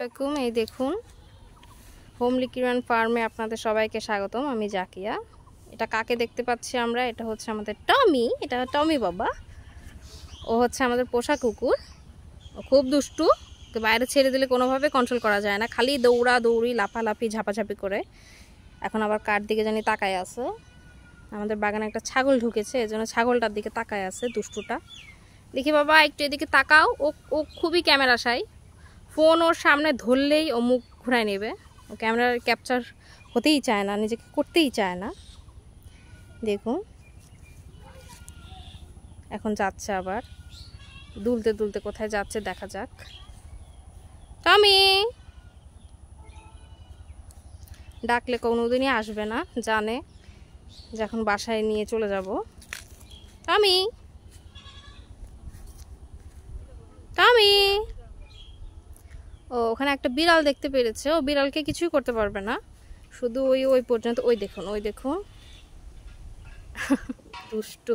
আসসালামু আলাইকুম। এই দেখুন, হোমলি কিরণ ফার্মে আপনাদের সবাইকে স্বাগতম। আমি জাকিয়া। এটা কাকে দেখতে পাচ্ছি আমরা? এটা হচ্ছে আমাদের টমি। এটা টমি বাবা। ও হচ্ছে আমাদের পোষা কুকুর। ও খুব দুষ্টু। তো বাইরে ছেড়ে দিলে কোনোভাবে কন্ট্রোল করা যায় না, খালি দৌড়া দৌড়ি লাফালাফি ঝাপাঝাপি করে। এখন আবার কার দিকে জানি তাকায় আছে। আমাদের বাগানে একটা ছাগল ঢুকেছে, এজন্য ছাগলটার দিকে তাকায় আছে দুষ্টুটা। দেখি বাবা, একটু এদিকে তাকাও। ও ও খুবই ক্যামেরা শাই। ফোন ওর সামনে ধরলেই ও মুখ ঘুরায় নেবে। ও ক্যামেরার ক্যাপচার হতেই চায় না, নিজেকে করতেই চায় না। দেখুন, এখন যাচ্ছে আবার দুলতে দুলতে, কোথায় যাচ্ছে দেখা যাক। টমি ডাকলে কোনোদিনই আসবে না, জানে যখন বাসায় নিয়ে চলে যাব। টমি টমি ও ওখানে একটা বিড়াল দেখতে পেরেছে। ও বিড়ালকে কিছুই করতে পারবে না, শুধু ওই ওই পর্যন্ত। ওই দেখুন, ওই দেখুন দুষ্টু।